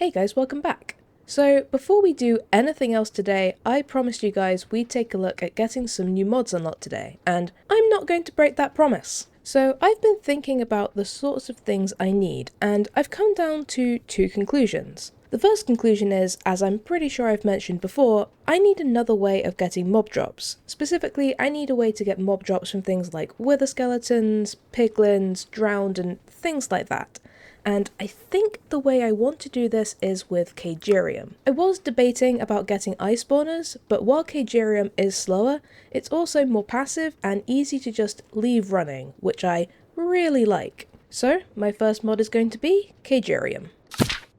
Hey guys, welcome back. So before we do anything else today, I promised you guys we'd take a look at getting some new mods unlocked today, and I'm not going to break that promise. So I've been thinking about the sorts of things I need, and I've come down to two conclusions. The first conclusion is, as I'm pretty sure I've mentioned before, I need another way of getting mob drops. Specifically, I need a way to get mob drops from things like wither skeletons, piglins, drowned, and things like that. And I think the way I want to do this is with Cagerium. I was debating about getting ice spawners, but while Cagerium is slower, it's also more passive and easy to just leave running, which I really like. So my first mod is going to be Cagerium.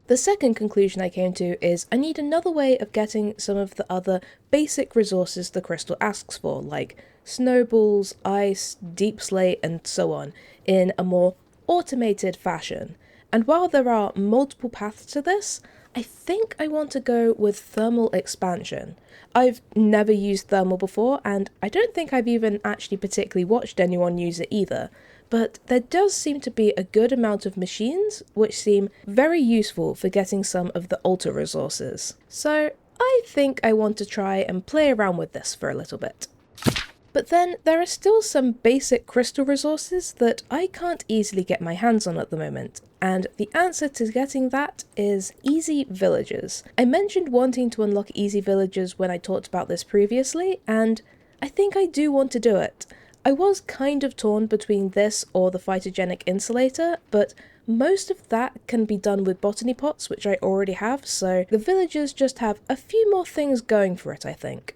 The second conclusion I came to is I need another way of getting some of the other basic resources the crystal asks for, like snowballs, ice, deep slate, and so on, in a more automated fashion. And while there are multiple paths to this, I think I want to go with thermal expansion. I've never used thermal before, and I don't think I've even actually particularly watched anyone use it either, but there does seem to be a good amount of machines which seem very useful for getting some of the altar resources. So I think I want to try and play around with this for a little bit. But then there are still some basic crystal resources that I can't easily get my hands on at the moment, and the answer to getting that is easy villagers. I mentioned wanting to unlock easy villagers when I talked about this previously, and I think I do want to do it. I was kind of torn between this or the phytogenic insulator, but most of that can be done with botany pots, which I already have, so the villagers just have a few more things going for it, I think.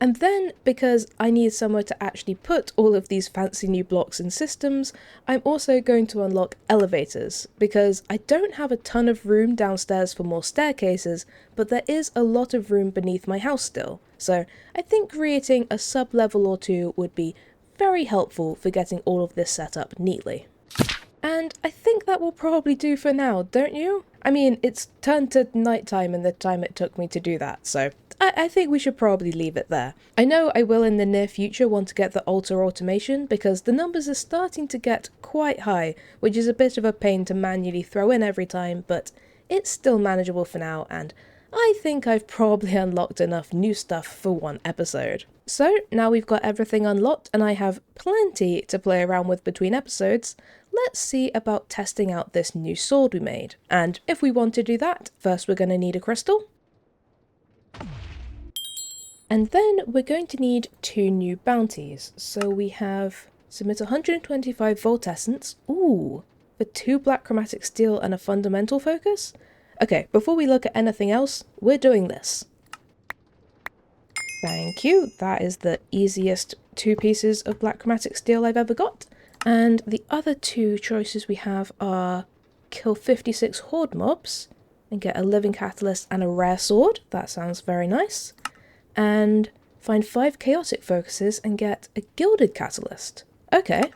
And then, because I need somewhere to actually put all of these fancy new blocks and systems, I'm also going to unlock elevators, because I don't have a ton of room downstairs for more staircases, but there is a lot of room beneath my house still. So I think creating a sub-level or two would be very helpful for getting all of this set up neatly. And I think that will probably do for now, don't you? I mean, it's turned to nighttime in the time it took me to do that, so I think we should probably leave it there. I know I will in the near future want to get the altar automation because the numbers are starting to get quite high, which is a bit of a pain to manually throw in every time, but it's still manageable for now, and I think I've probably unlocked enough new stuff for one episode. So now we've got everything unlocked and I have plenty to play around with between episodes, let's see about testing out this new sword we made. And if we want to do that, first we're going to need a crystal. And then we're going to need 2 new bounties. So we have submit 125 volt essence, ooh, for 2 black chromatic steel and a fundamental focus. Okay, before we look at anything else, we're doing this. Thank you, that is the easiest 2 pieces of black chromatic steel I've ever got. And the other 2 choices we have are kill 56 horde mobs and get a living catalyst and a rare sword. That sounds very nice. And find 5 chaotic focuses and get a gilded catalyst. Okay,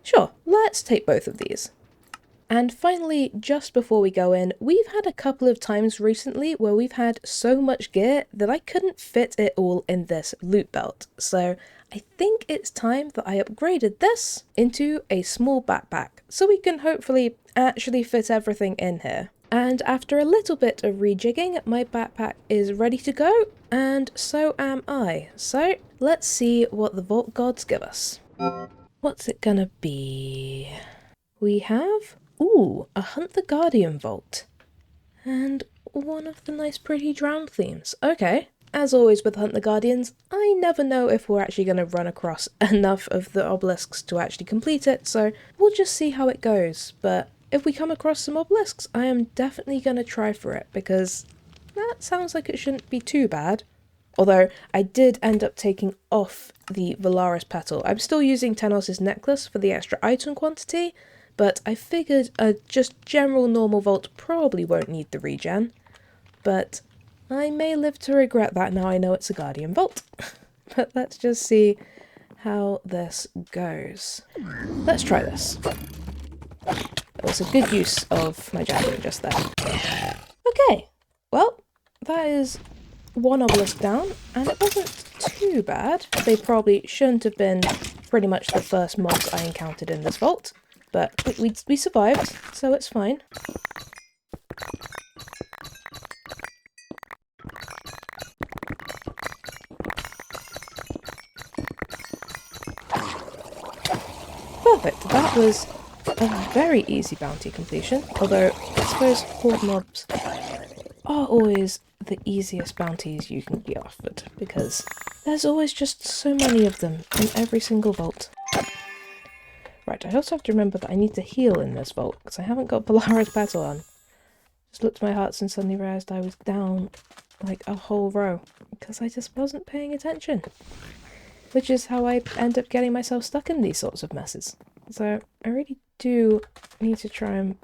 sure, let's take both of these. And finally, just before we go in, we've had a couple of times recently where we've had so much gear that I couldn't fit it all in this loot belt. So I think it's time that I upgraded this into a small backpack, so we can hopefully actually fit everything in here. And after a little bit of rejigging, my backpack is ready to go, and so am I. So let's see what the Vault Gods give us. What's it gonna be? We have, ooh, a Hunt the Guardian Vault. And one of the nice pretty drowned themes. Okay, as always with Hunt the Guardians, I never know if we're actually going to run across enough of the obelisks to actually complete it, so we'll just see how it goes. But if we come across some obelisks, I am definitely going to try for it, because that sounds like it shouldn't be too bad. Although, I did end up taking off the Valaris petal. I'm still using Tenos' necklace for the extra item quantity, but I figured a just general normal vault probably won't need the regen. But I may live to regret that now I know it's a Guardian Vault. But let's just see how this goes. Let's try this. That was a good use of my javelin just there. Okay, well, that is 1 obelisk down, and it wasn't too bad. They probably shouldn't have been pretty much the first mobs I encountered in this vault, but we survived, so it's fine. Perfect. That was a very easy bounty completion. Although, I suppose horde mobs are always the easiest bounties you can be offered, because there's always just so many of them in every single vault. Right, I also have to remember that I need to heal in this vault, because I haven't got Valara's Battle on. Just looked at my hearts and suddenly realised I was down like a whole row, because I just wasn't paying attention. Which is how I end up getting myself stuck in these sorts of messes. So I really do need to try and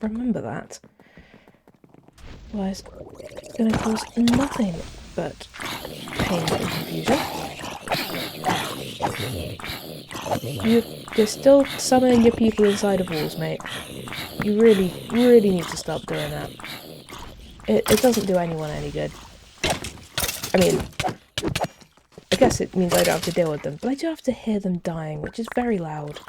remember that. Otherwise, it's going to cause nothing but pain and confusion. You're still summoning your people inside of walls, mate. You really, really need to stop doing that. It doesn't do anyone any good. I mean, I guess it means I don't have to deal with them, but I do have to hear them dying, which is very loud.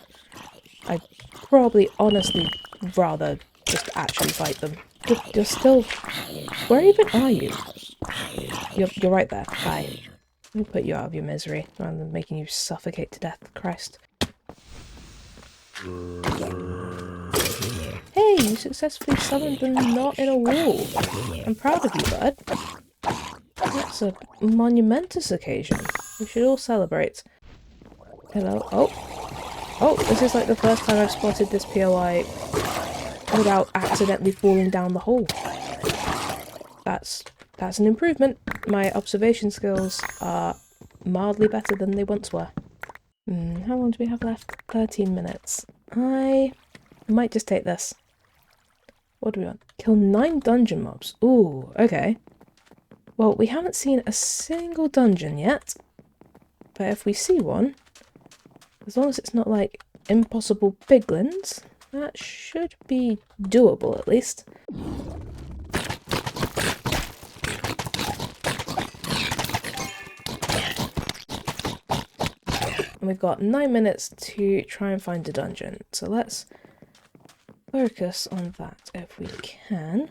I'd probably honestly rather just actually fight them. You're still... Where even are you? You're right there. Hi. Let me put you out of your misery, rather than making you suffocate to death. Christ. Hey, you successfully summoned them not in a wall. I'm proud of you, bud. That's a monumentous occasion. We should all celebrate. Hello? Oh, this is like the first time I've spotted this POI without accidentally falling down the hole. That's an improvement. My observation skills are mildly better than they once were. How long do we have left? 13 minutes. I might just take this. What do we want? Kill 9 dungeon mobs. Ooh, okay. Well, we haven't seen a single dungeon yet. But if we see one, as long as it's not like impossible piglins, that should be doable at least. And we've got 9 minutes to try and find a dungeon. So let's focus on that if we can.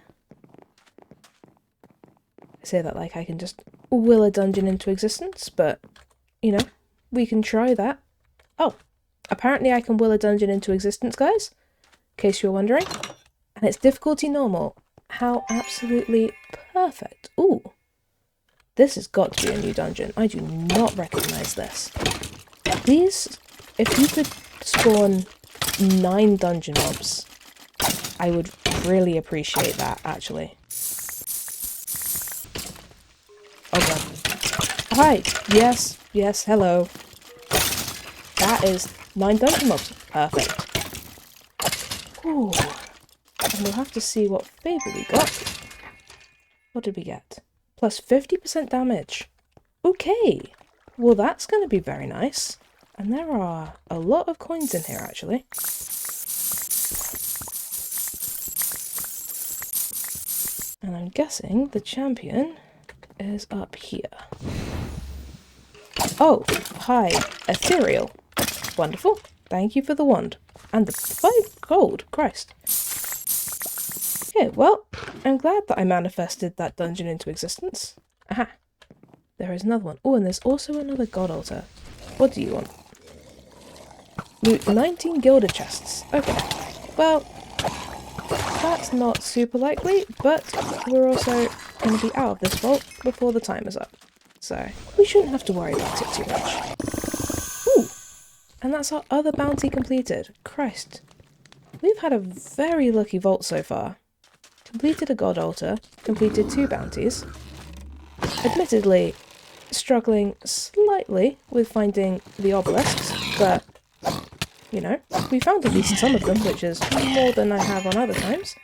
I say that like I can just will a dungeon into existence, but, you know, we can try that. Oh, apparently I can will a dungeon into existence, guys, in case you're wondering. And it's difficulty normal. How absolutely perfect. Ooh, this has got to be a new dungeon. I do not recognise this. These, if you could spawn 9 dungeon mobs, I would really appreciate that, actually. Oh god. Hi! Yes, hello. That is 9 dungeon mobs. Perfect. Ooh. And we'll have to see what favour we got. What did we get? Plus 50% damage. Okay. Well, that's going to be very nice. And there are a lot of coins in here, actually. And I'm guessing the champion is up here. Oh, hi, ethereal. Wonderful. Thank you for the wand. And the 5 gold. Christ. Okay, well, I'm glad that I manifested that dungeon into existence. Aha. There is another one. Oh, and there's also another god altar. What do you want? Loot 19 gilder chests. Okay. Well, that's not super likely, but we're also going to be out of this vault before the time is up. So, we shouldn't have to worry about it too much. Ooh! And that's our other bounty completed. Christ. We've had a very lucky vault so far. Completed a god altar, completed 2 bounties. Admittedly, struggling slightly with finding the obelisks, but, you know, we found at least some of them, which is more than I have on other times.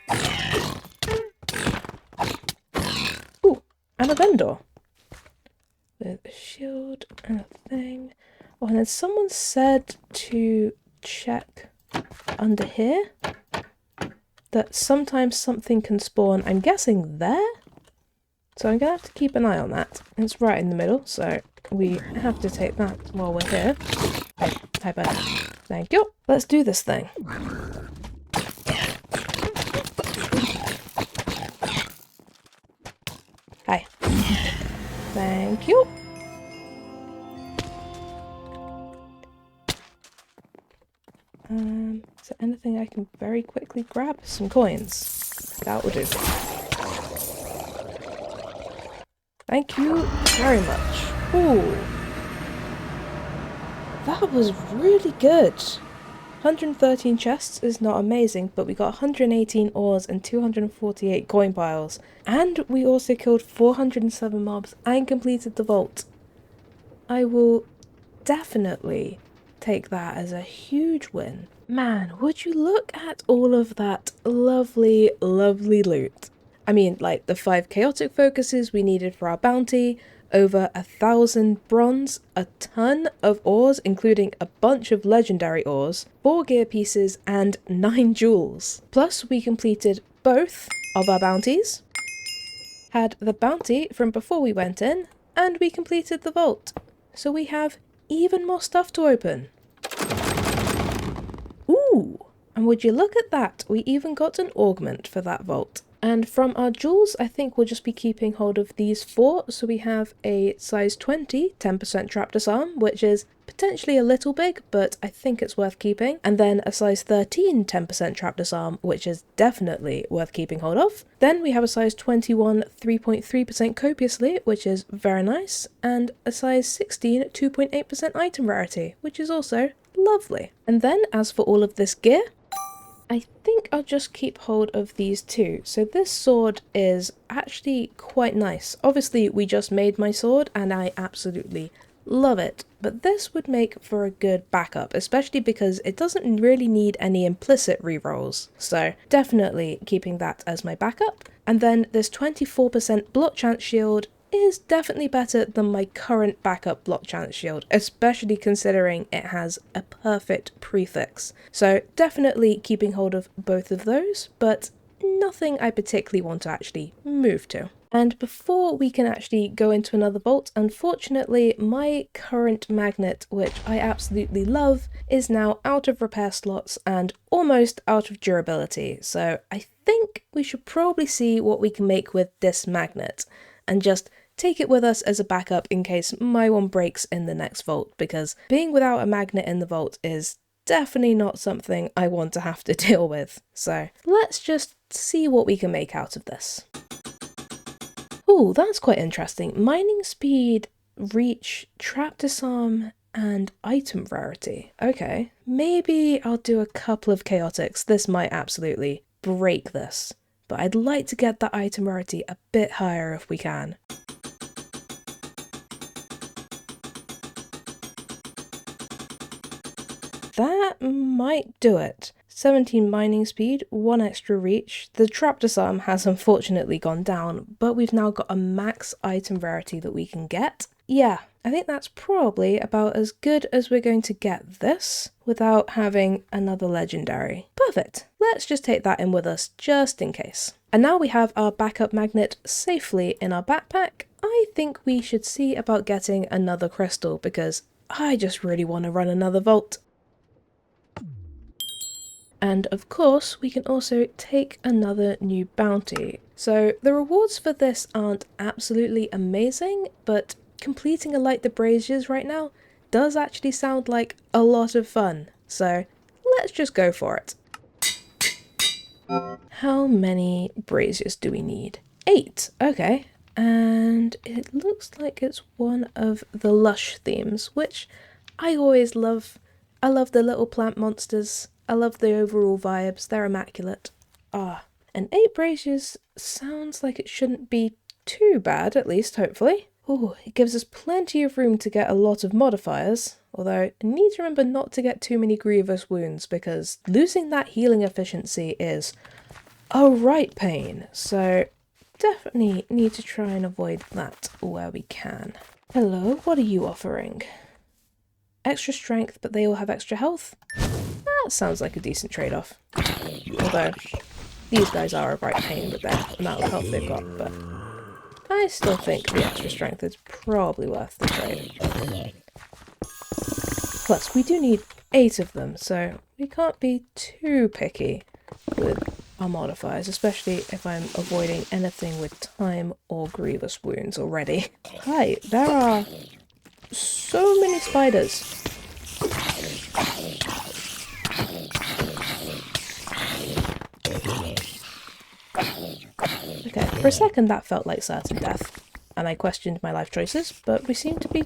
Ooh, and a vendor. With a shield and a thing. Oh, and then someone said to check under here that sometimes something can spawn, I'm guessing there? So I'm going to have to keep an eye on that. It's right in the middle, so we have to take that while we're here. Hi, bud. Thank you. Let's do this thing. Hi. Thank you. Is there anything I can very quickly grab? Some coins. That will do. Thank you very much. Ooh. That was really good. 113 chests is not amazing, but we got 118 ores and 248 coin piles. And we also killed 407 mobs and completed the vault. I will definitely take that as a huge win. Man, would you look at all of that lovely, lovely loot. I mean, like the 5 chaotic focuses we needed for our bounty, over 1,000 bronze, a ton of ores, including a bunch of legendary ores, 4 gear pieces, and 9 jewels. Plus, we completed both of our bounties, had the bounty from before we went in, and we completed the vault. So we have even more stuff to open. Ooh! And would you look at that, we even got an augment for that vault. And from our jewels, I think we'll just be keeping hold of these 4. So we have a size 20, 10% trap disarm, which is potentially a little big, but I think it's worth keeping. And then a size 13, 10% trap disarm, which is definitely worth keeping hold of. Then we have a size 21, 3.3% copiously, which is very nice. And a size 16, 2.8% item rarity, which is also lovely. And then as for all of this gear, I think I'll just keep hold of these 2. So this sword is actually quite nice. Obviously we just made my sword and I absolutely love it, but this would make for a good backup, especially because it doesn't really need any implicit rerolls. So definitely keeping that as my backup. And then this 24% block chance shield is definitely better than my current backup block chance shield, especially considering it has a perfect prefix. So definitely keeping hold of both of those, but nothing I particularly want to actually move to. And before we can actually go into another vault, unfortunately my current magnet, which I absolutely love, is now out of repair slots and almost out of durability. So I think we should probably see what we can make with this magnet and just take it with us as a backup in case my one breaks in the next vault, because being without a magnet in the vault is definitely not something I want to have to deal with. So let's just see what we can make out of this. Oh, that's quite interesting. Mining speed, reach, trap disarm, and item rarity. Okay, maybe I'll do a couple of chaotics. This might absolutely break this, but I'd like to get that item rarity a bit higher if we can. That might do it. 17 mining speed, 1 extra reach. The trap disarm has unfortunately gone down, but we've now got a max item rarity that we can get. Yeah, I think that's probably about as good as we're going to get this without having another legendary. Perfect. Let's just take that in with us just in case. And now we have our backup magnet safely in our backpack. I think we should see about getting another crystal because I just really want to run another vault. And of course, we can also take another new bounty. So the rewards for this aren't absolutely amazing, but completing a Light the Braziers right now does actually sound like a lot of fun. So let's just go for it. How many braziers do we need? 8, okay. And it looks like it's one of the lush themes, which I always love. I love the little plant monsters. I love the overall vibes, they're immaculate. And 8 braziers sounds like it shouldn't be too bad, at least, hopefully. Ooh, it gives us plenty of room to get a lot of modifiers, although I need to remember not to get too many grievous wounds, because losing that healing efficiency is a right pain, so definitely need to try and avoid that where we can. Hello, what are you offering? Extra strength, but they all have extra health? That sounds like a decent trade-off. Although, these guys are a right pain with their amount of health they've got, but I still think the extra strength is probably worth the trade. Plus, we do need 8 of them, so we can't be too picky with our modifiers, especially if I'm avoiding anything with time or grievous wounds already. Hi, there are so many spiders. Okay, for a second that felt like certain death, and I questioned my life choices, but we seem to be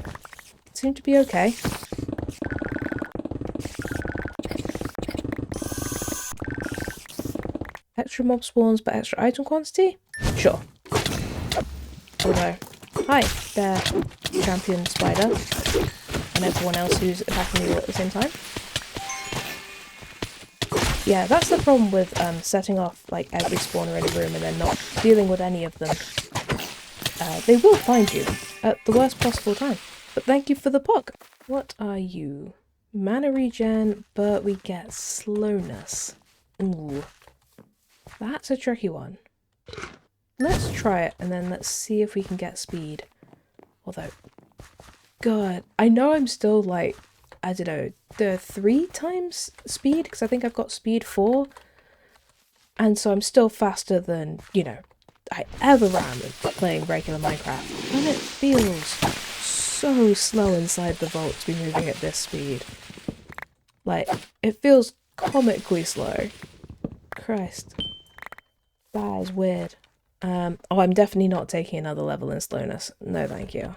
okay. Extra mob spawns but extra item quantity? Sure. Although, hi there, champion spider, and everyone else who's attacking you all at the same time. Yeah, that's the problem with setting off like every spawner in a room and then not dealing with any of them. They will find you at the worst possible time. But thank you for the pog. What are you? Mana regen, but we get slowness. Ooh. That's a tricky one. Let's try it and then let's see if we can get speed. Although, God, I know I'm still like, I don't know, the 3 times speed, because I think I've got speed 4. And so I'm still faster than, you know, I ever ran playing regular Minecraft. And it feels so slow inside the vault to be moving at this speed. Like, it feels comically slow. Christ. That is weird. Oh, I'm definitely not taking another level in slowness. No, thank you.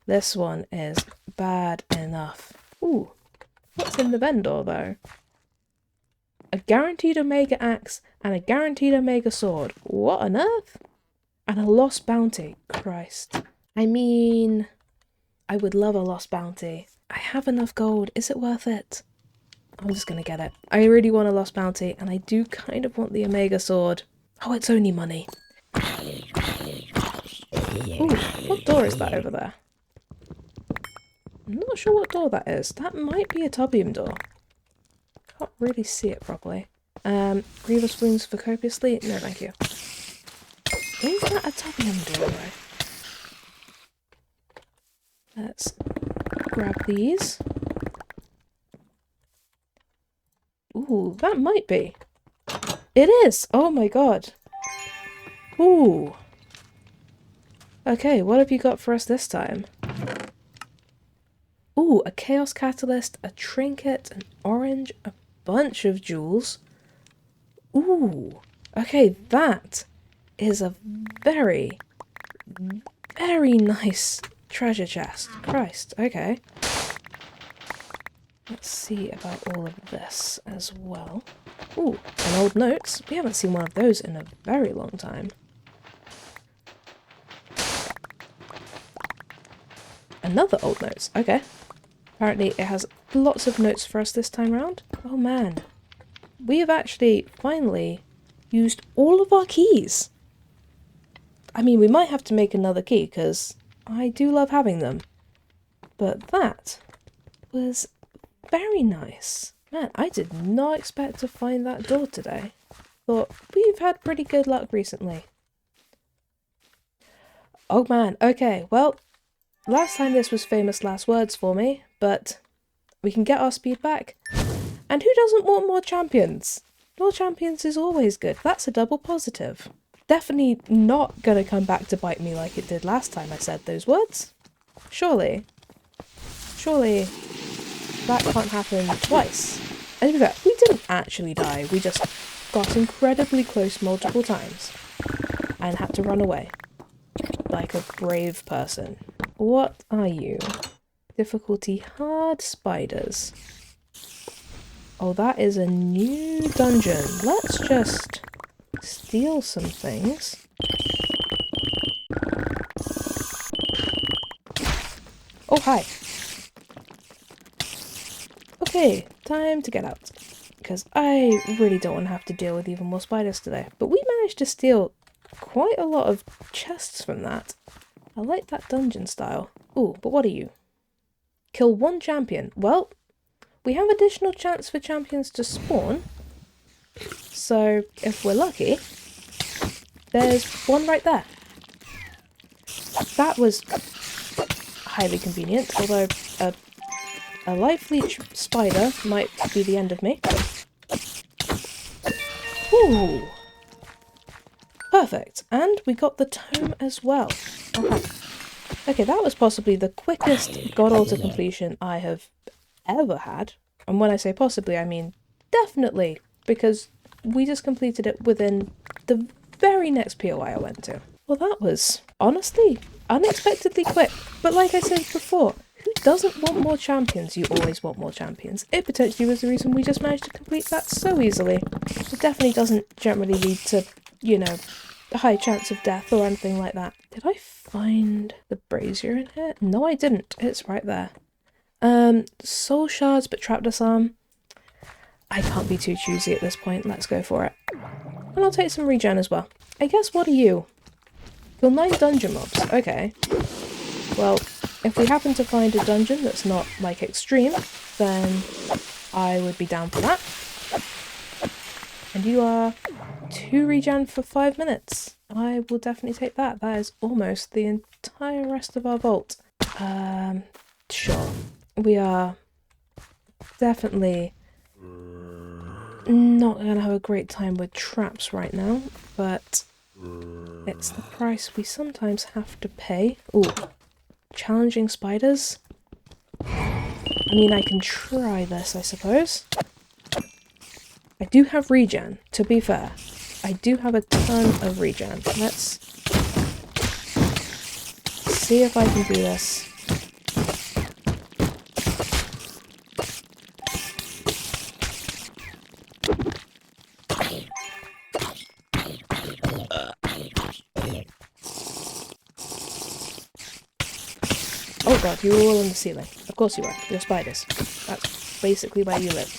This one is bad enough. Ooh. What's in the vendor, though? A guaranteed Omega Axe and a guaranteed Omega Sword. What on earth? And a lost bounty. Christ. I mean, I would love a lost bounty. I have enough gold. Is it worth it? I'm just gonna get it. I really want a lost bounty, and I do kind of want the Omega Sword. Oh, it's only money. Ooh, what door is that over there? I'm not sure what door that is. That might be a Tobium door. Can't really see it properly. Grievous wounds for copiously? No, thank you. Is that a Tobium door, though? Let's grab these. Ooh, that might be. It is! Oh my god. Ooh. Okay, what have you got for us this time? Ooh, a Chaos Catalyst, a Trinket, an Orange, a bunch of jewels. Ooh. Okay, that is a very, very nice treasure chest. Christ, okay. Let's see about all of this as well. Ooh, and old notes. We haven't seen one of those in a very long time. Another old notes, okay. Apparently it has lots of notes for us this time round. Oh man. We have actually, finally, used all of our keys. I mean, we might have to make another key, because I do love having them. But that was very nice. Man, I did not expect to find that door today. Thought, we've had pretty good luck recently. Oh man, okay, well, last time this was famous last words for me, but we can get our speed back. And who doesn't want more champions? More champions is always good. That's a double positive. Definitely not gonna come back to bite me like it did last time I said those words. Surely. Surely that can't happen twice. And to be fair, we didn't actually die. We just got incredibly close multiple times and had to run away. Like a brave person. What are you? Difficulty hard spiders. Oh, that is a new dungeon. Let's just steal some things. Oh, hi. Okay, time to get out. Because I really don't want to have to deal with even more spiders today. But we managed to steal quite a lot of chests from that. I like that dungeon style. Ooh, but what are you? Kill 1 champion. Well, we have additional chance for champions to spawn. So, if we're lucky, there's one right there. That was highly convenient, although a life leech spider might be the end of me. Ooh! Perfect. And we got the tome as well. Okay, that was possibly the quickest God Altar completion I have ever had. And when I say possibly, I mean definitely, because we just completed it within the very next POI I went to. Well, that was, honestly, unexpectedly quick. But like I said before, who doesn't want more champions? You always want more champions. It potentially was the reason we just managed to complete that so easily. It definitely doesn't generally lead to, you know, a high chance of death or anything like that. Did I find the brazier in here? No, I didn't. It's right there. Soul shards, but trap disarm. I can't be too choosy at this point. Let's go for it. And I'll take some regen as well. I guess, what are you? You're 9 dungeon mobs. Okay. Well, if we happen to find a dungeon that's not, like, extreme, then I would be down for that. And you are 2 regen for 5 minutes. I will definitely take that. That is almost the entire rest of our vault. Sure. We are definitely not gonna have a great time with traps right now, but it's the price we sometimes have to pay. Ooh, challenging spiders? I mean, I can try this, I suppose. I do have regen, to be fair. I do have a ton of regen. Let's see if I can do this. Oh god, you were all on the ceiling. Of course you were. You're spiders. That's basically where you live.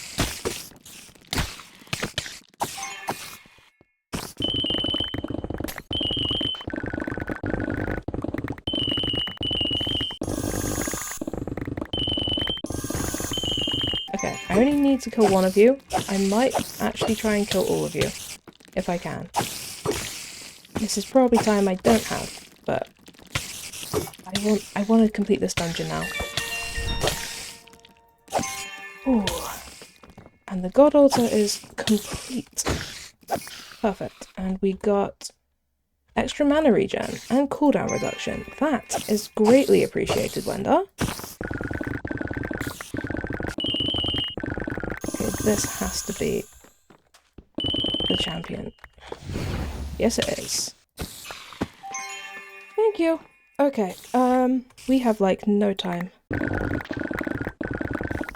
Okay, I only need to kill one of you. I might actually try and kill all of you, if I can. This is probably time I don't have, but I want to complete this dungeon now. Ooh. And the god altar is complete. Perfect. And we got extra mana regen and cooldown reduction. That is greatly appreciated, Wendar. Okay, this has to be the champion. Yes, it is. Thank you. Okay, we have, like, no time.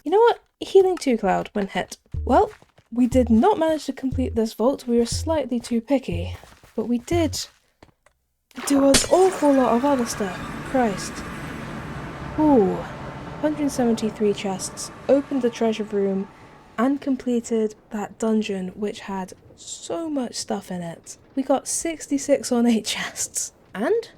You know what? Healing 2 Cloud when hit. Well, we did not manage to complete this vault. We were slightly too picky. But we did do an awful lot of other stuff. Christ. Ooh. 173 chests, opened the treasure room, and completed that dungeon which had so much stuff in it. We got 66 ornate chests. And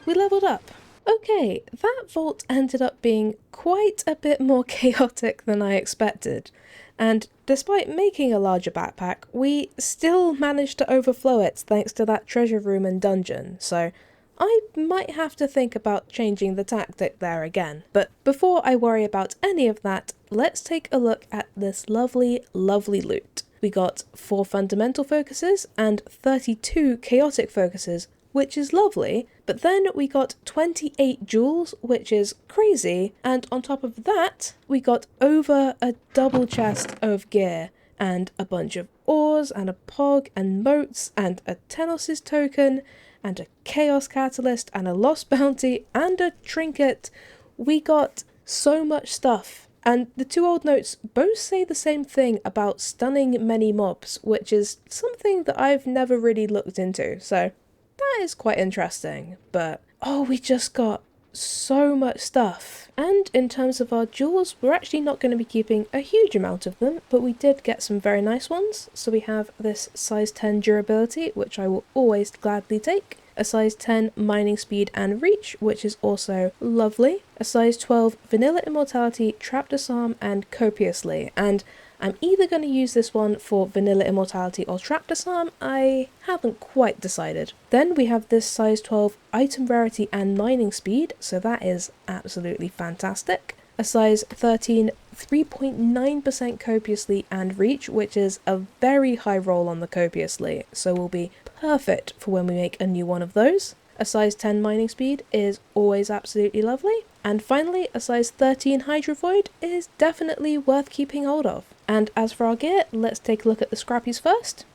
we leveled up. Okay, that vault ended up being quite a bit more chaotic than I expected, and despite making a larger backpack, we still managed to overflow it thanks to that treasure room and dungeon, so I might have to think about changing the tactic there again. But before I worry about any of that, let's take a look at this lovely, lovely loot. We got 4 fundamental focuses and 32 chaotic focuses, which is lovely, but then we got 28 jewels, which is crazy, and on top of that, we got over a double chest of gear, and a bunch of ores, and a pog, and motes, and a Tenos' token, and a chaos catalyst, and a lost bounty, and a trinket. We got so much stuff. And the 2 old notes both say the same thing about stunning many mobs, which is something that I've never really looked into, so that is quite interesting. But oh, we just got so much stuff. And in terms of our jewels, we're actually not going to be keeping a huge amount of them, but we did get some very nice ones. So we have this size 10 durability, which I will always gladly take. A size 10 mining speed and reach, which is also lovely. A size 12 vanilla immortality, trap disarm, and copiously. And I'm either going to use this one for vanilla immortality or trap disarm. I haven't quite decided. Then we have this size 12 item rarity and mining speed, so that is absolutely fantastic. A size 13 3.9% copiously and reach, which is a very high roll on the copiously, so will be perfect for when we make a new one of those. A size 10 mining speed is always absolutely lovely. And finally, a size 13 Hydrovoid is definitely worth keeping hold of. And as for our gear, let's take a look at the scrappies first.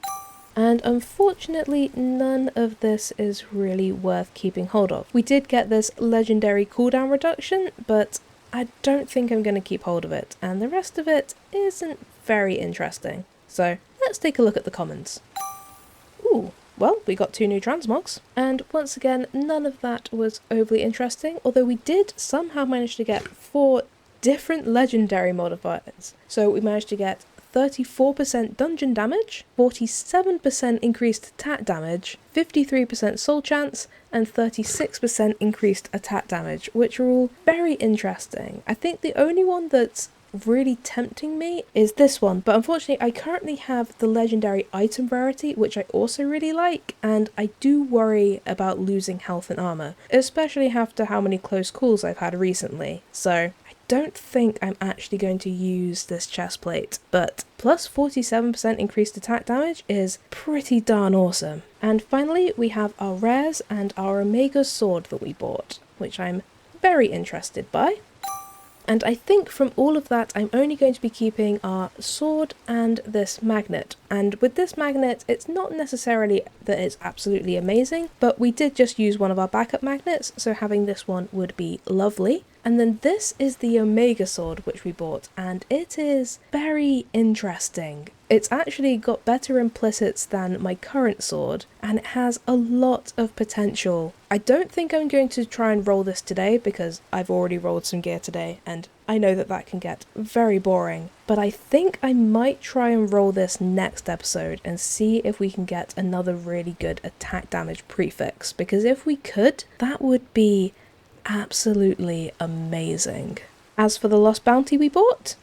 And unfortunately, none of this is really worth keeping hold of. We did get this legendary cooldown reduction, but I don't think I'm going to keep hold of it, and the rest of it isn't very interesting. So let's take a look at the commons. Ooh, well, we got 2 new transmogs, and once again, none of that was overly interesting, although we did somehow manage to get 4 different legendary modifiers. So we managed to get 34% dungeon damage, 47% increased attack damage, 53% soul chance, and 36% increased attack damage, which are all very interesting. I think the only one that's really tempting me is this one, but unfortunately I currently have the legendary item rarity, which I also really like, and I do worry about losing health and armor, especially after how many close calls I've had recently. So don't think I'm actually going to use this chest plate, but plus 47% increased attack damage is pretty darn awesome. And finally, we have our rares and our Omega sword that we bought, which I'm very interested by. And I think from all of that, I'm only going to be keeping our sword and this magnet. And with this magnet, it's not necessarily that it's absolutely amazing, but we did just use one of our backup magnets, so having this one would be lovely. And then this is the Omega sword which we bought, and it is very interesting. It's actually got better implicits than my current sword, and it has a lot of potential. I don't think I'm going to try and roll this today because I've already rolled some gear today, and I know that that can get very boring. But I think I might try and roll this next episode and see if we can get another really good attack damage prefix, because if we could, that would be absolutely amazing. As for the lost bounty we bought,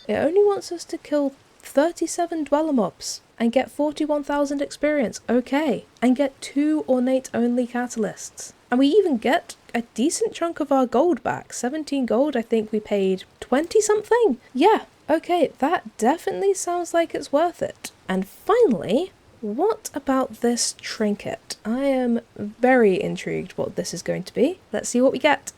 it only wants us to kill 37 dweller mobs and get 41,000 experience, okay, and get 2 ornate only catalysts. And we even get a decent chunk of our gold back, 17 gold. I think we paid 20 something. Yeah, okay, that definitely sounds like it's worth it. And finally, what about this trinket? I am very intrigued what this is going to be. Let's see what we get.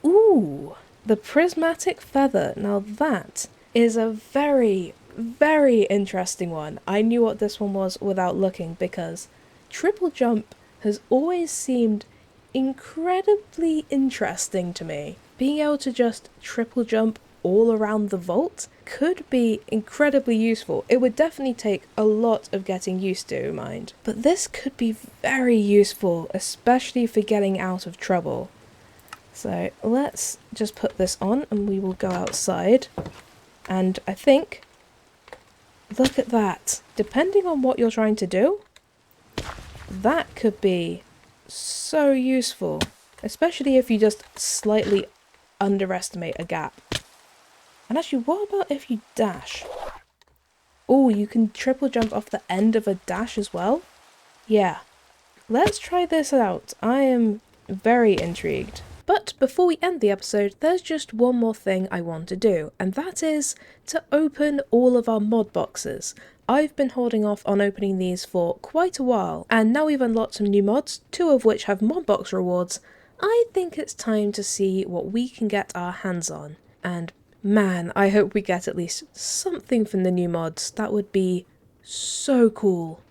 Ooh, the prismatic feather. Now that is a very, very interesting one. I knew what this one was without looking, because triple jump has always seemed incredibly interesting to me. Being able to just triple jump all around the vault could be incredibly useful. It would definitely take a lot of getting used to, mind. But this could be very useful, especially for getting out of trouble. So let's just put this on and we will go outside. And I think, look at that. Depending on what you're trying to do, that could be so useful. Especially if you just slightly underestimate a gap. And actually, what about if you dash? Oh, you can triple jump off the end of a dash as well? Yeah. Let's try this out. I am very intrigued. But before we end the episode, there's just one more thing I want to do, and that is to open all of our mod boxes. I've been holding off on opening these for quite a while, and now we've unlocked some new mods, 2 of which have mod box rewards. I think it's time to see what we can get our hands on. And man, I hope we get at least something from the new mods. That would be so cool.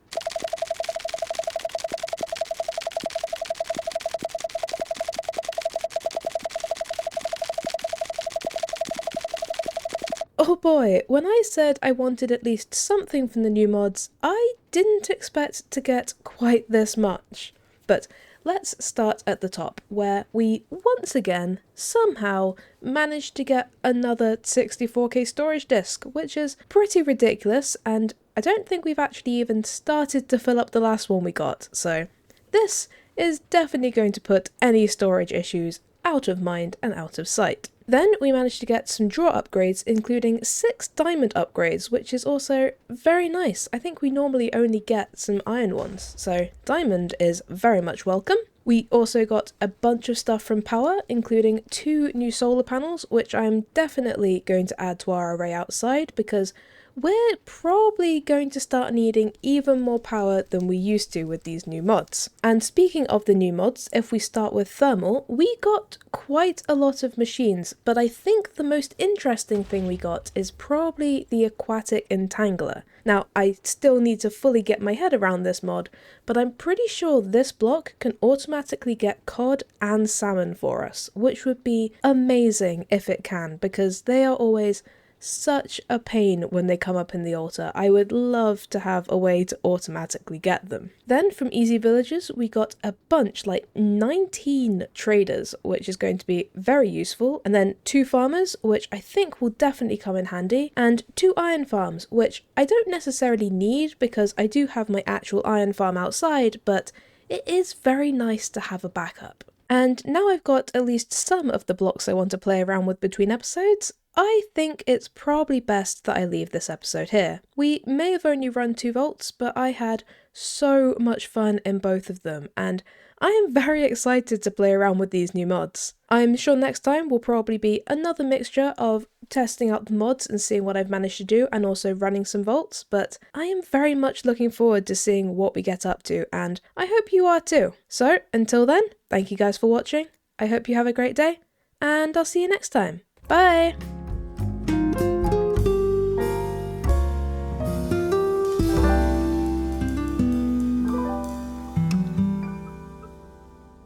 Oh boy, when I said I wanted at least something from the new mods, I didn't expect to get quite this much. But let's start at the top, where we once again somehow managed to get another 64k storage disk, which is pretty ridiculous, and I don't think we've actually even started to fill up the last one we got, so this is definitely going to put any storage issues out of mind and out of sight. Then we managed to get some draw upgrades, including 6 diamond upgrades, which is also very nice. I think we normally only get some iron ones, so diamond is very much welcome. We also got a bunch of stuff from power, including 2 new solar panels, which I'm definitely going to add to our array outside, because we're probably going to start needing even more power than we used to with these new mods. And speaking of the new mods, if we start with thermal, we got quite a lot of machines, but I think the most interesting thing we got is probably the aquatic entangler. Now, I still need to fully get my head around this mod, but I'm pretty sure this block can automatically get cod and salmon for us, which would be amazing if it can, because they are always such a pain when they come up in the altar. I would love to have a way to automatically get them. Then from Easy Villagers, we got a bunch, like 19 traders, which is going to be very useful, and then 2 farmers, which I think will definitely come in handy, and 2 iron farms, which I don't necessarily need because I do have my actual iron farm outside, but it is very nice to have a backup. And now I've got at least some of the blocks I want to play around with between episodes, I think it's probably best that I leave this episode here. We may have only run 2 vaults, but I had so much fun in both of them, and I am very excited to play around with these new mods. I'm sure next time will probably be another mixture of testing out the mods and seeing what I've managed to do, and also running some vaults, but I am very much looking forward to seeing what we get up to, and I hope you are too. So, until then, thank you guys for watching, I hope you have a great day, and I'll see you next time. Bye!